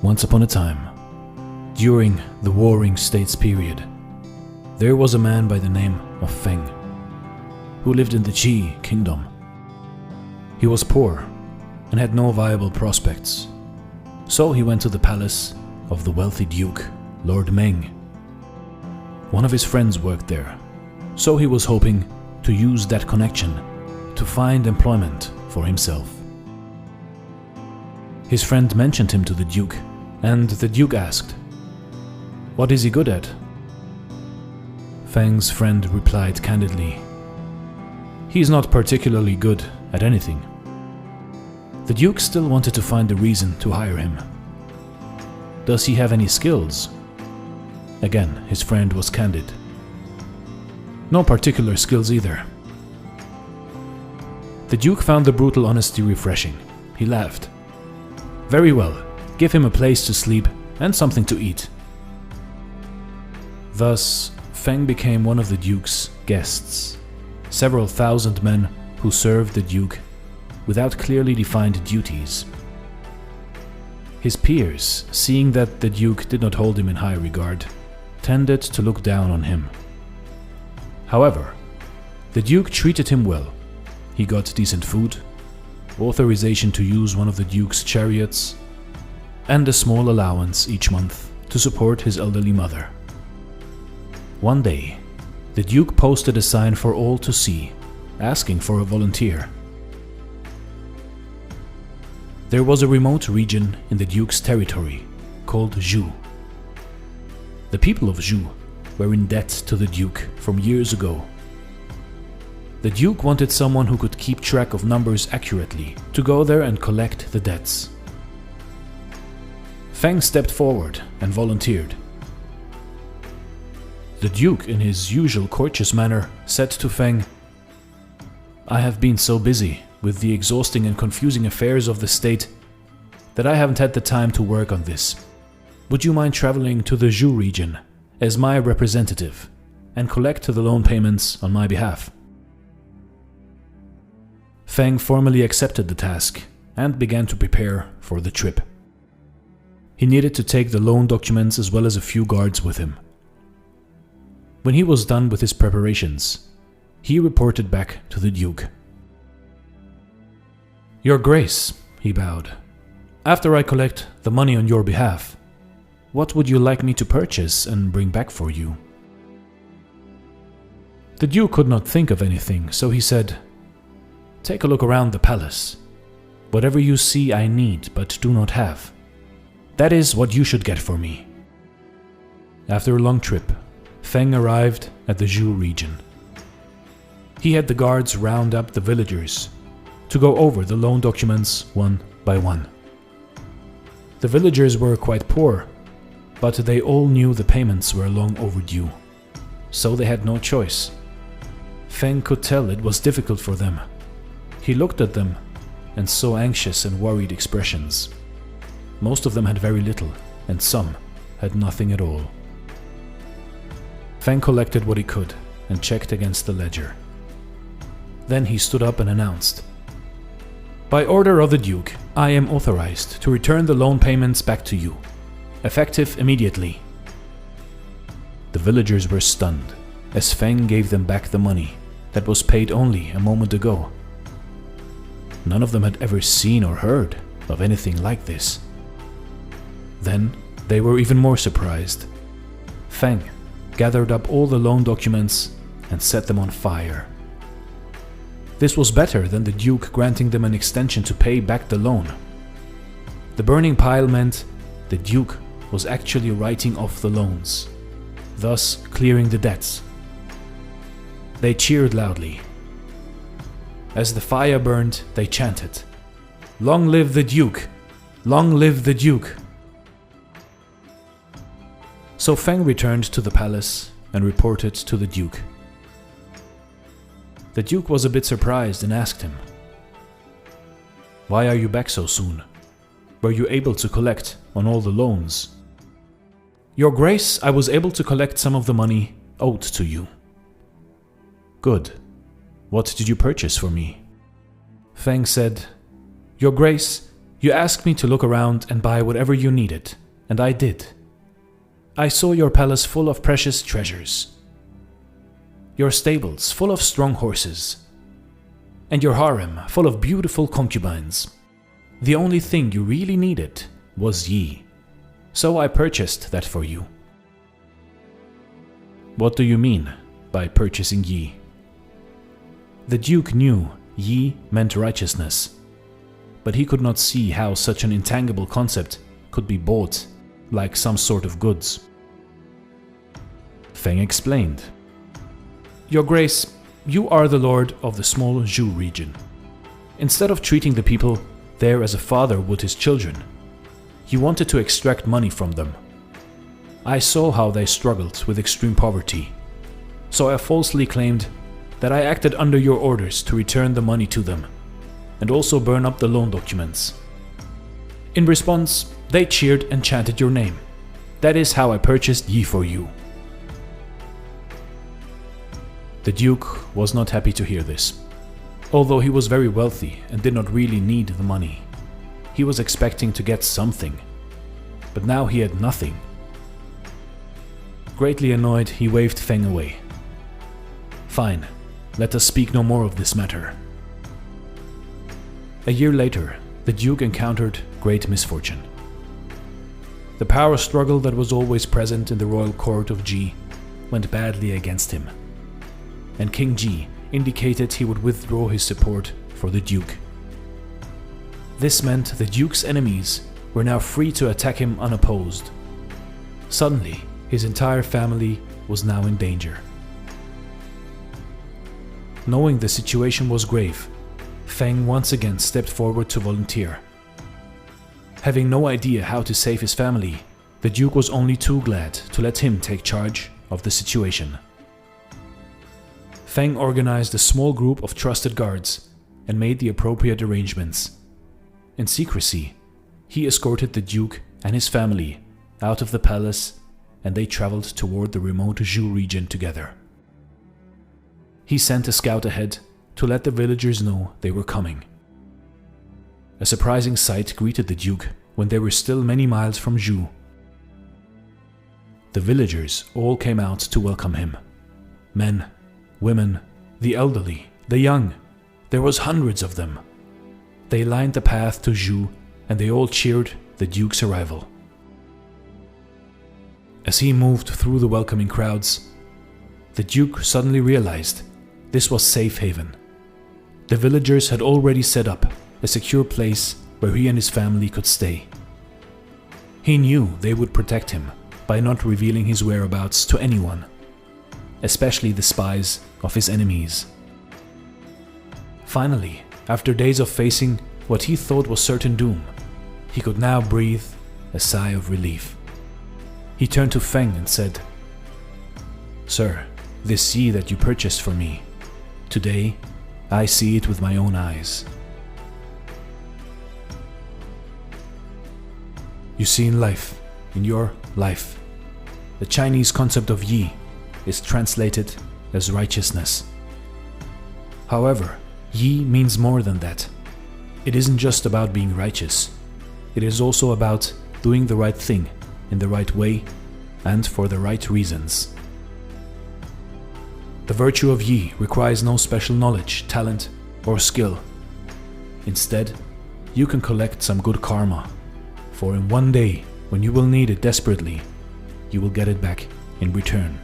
Once upon a time, during the Warring States period, there was a man by the name of Feng, who lived in the Qi Kingdom. He was poor and had no viable prospects, so he went to the palace of the wealthy Duke, Lord Meng. One of his friends worked there, so he was hoping to use that connection to find employment for himself. His friend mentioned him to the Duke, and the Duke asked, "What is he good at?" Feng's friend replied candidly, "He's not particularly good at anything." The Duke still wanted to find a reason to hire him. "Does he have any skills?" Again, his friend was candid. "No particular skills either." The Duke found the brutal honesty refreshing. He laughed. "Very well, give him a place to sleep and something to eat." Thus, Feng became one of the Duke's guests. Several thousand men who served the Duke without clearly defined duties. His peers, seeing that the Duke did not hold him in high regard, tended to look down on him. However, the Duke treated him well. He got decent food, authorization to use one of the Duke's chariots, and a small allowance each month to support his elderly mother. One day, the Duke posted a sign for all to see, asking for a volunteer. There was a remote region in the Duke's territory called Zhu. The people of Zhu were in debt to the Duke from years ago. The Duke wanted someone who could keep track of numbers accurately to go there and collect the debts. Feng stepped forward and volunteered. The Duke, in his usual courteous manner, said to Feng, "I have been so busy with the exhausting and confusing affairs of the state that I haven't had the time to work on this. Would you mind traveling to the Zhu region as my representative and collect the loan payments on my behalf?" Feng formally accepted the task and began to prepare for the trip. He needed to take the loan documents as well as a few guards with him. When he was done with his preparations, he reported back to the Duke. "Your Grace," he bowed, "after I collect the money on your behalf, what would you like me to purchase and bring back for you?" The Duke could not think of anything, so he said, "Take a look around the palace. Whatever you see I need but do not have, that is what you should get for me." After a long trip, Feng arrived at the Zhu region. He had the guards round up the villagers to go over the loan documents one by one. The villagers were quite poor, but they all knew the payments were long overdue, so they had no choice. Feng could tell it was difficult for them. He looked at them and saw anxious and worried expressions. Most of them had very little, and some had nothing at all. Feng collected what he could and checked against the ledger. Then he stood up and announced, "By order of the Duke, I am authorized to return the loan payments back to you, effective immediately." The villagers were stunned as Feng gave them back the money that was paid only a moment ago. None of them had ever seen or heard of anything like this. Then they were even more surprised. Feng gathered up all the loan documents and set them on fire. This was better than the Duke granting them an extension to pay back the loan. The burning pile meant the Duke was actually writing off the loans, thus clearing the debts. They cheered loudly. As the fire burned, they chanted, "Long live the Duke! Long live the Duke!" So Feng returned to the palace and reported to the Duke. The Duke was a bit surprised and asked him, "Why are you back so soon? Were you able to collect on all the loans?" "Your Grace, I was able to collect some of the money owed to you." "Good. What did you purchase for me?" Feng said, "Your Grace, You asked me to look around and buy whatever you needed, and I did. I saw your palace full of precious treasures, your stables full of strong horses, and your harem full of beautiful concubines. The only thing you really needed was Yi, so I purchased that for you." "What do you mean by purchasing Yi?" The Duke knew Yi meant righteousness, but he could not see how such an intangible concept could be bought like some sort of goods. Feng explained, "Your Grace, you are the lord of the small Zhu region. Instead of treating the people there as a father would his children, you wanted to extract money from them. I saw how they struggled with extreme poverty, so I falsely claimed that I acted under your orders to return the money to them, and also burn up the loan documents. In response, they cheered and chanted your name. That is how I purchased Yi for you." The Duke was not happy to hear this. Although he was very wealthy and did not really need the money, he was expecting to get something, but now he had nothing. Greatly annoyed, he waved Feng away. "Fine, let us speak no more of this matter." A year later, the Duke encountered great misfortune. The power struggle that was always present in the royal court of Ji went badly against him, and King Ji indicated he would withdraw his support for the Duke. This meant the Duke's enemies were now free to attack him unopposed. Suddenly, his entire family was now in danger. Knowing the situation was grave, Feng once again stepped forward to volunteer. Having no idea how to save his family, the Duke was only too glad to let him take charge of the situation. Feng organized a small group of trusted guards and made the appropriate arrangements. In secrecy, he escorted the Duke and his family out of the palace, and they traveled toward the remote Zhu region together. He sent a scout ahead to let the villagers know they were coming. A surprising sight greeted the Duke when they were still many miles from Zhu. The villagers all came out to welcome him. Men, women, the elderly, the young. There was hundreds of them. They lined the path to Zhu, and they all cheered the Duke's arrival. As he moved through the welcoming crowds, the Duke suddenly realized this was safe haven. The villagers had already set up a secure place where he and his family could stay. He knew they would protect him by not revealing his whereabouts to anyone, especially the spies of his enemies. Finally, after days of facing what he thought was certain doom, he could now breathe a sigh of relief. He turned to Feng and said, "Sir, this Yi that you purchased for me, today I see it with my own eyes." You see, in life, in your life, the Chinese concept of Yi is translated as righteousness. However, Yi means more than that. It isn't just about being righteous. It is also about doing the right thing in the right way and for the right reasons. The virtue of Yi requires no special knowledge, talent, or skill. Instead, you can collect some good karma, for in one day, when you will need it desperately, you will get it back in return.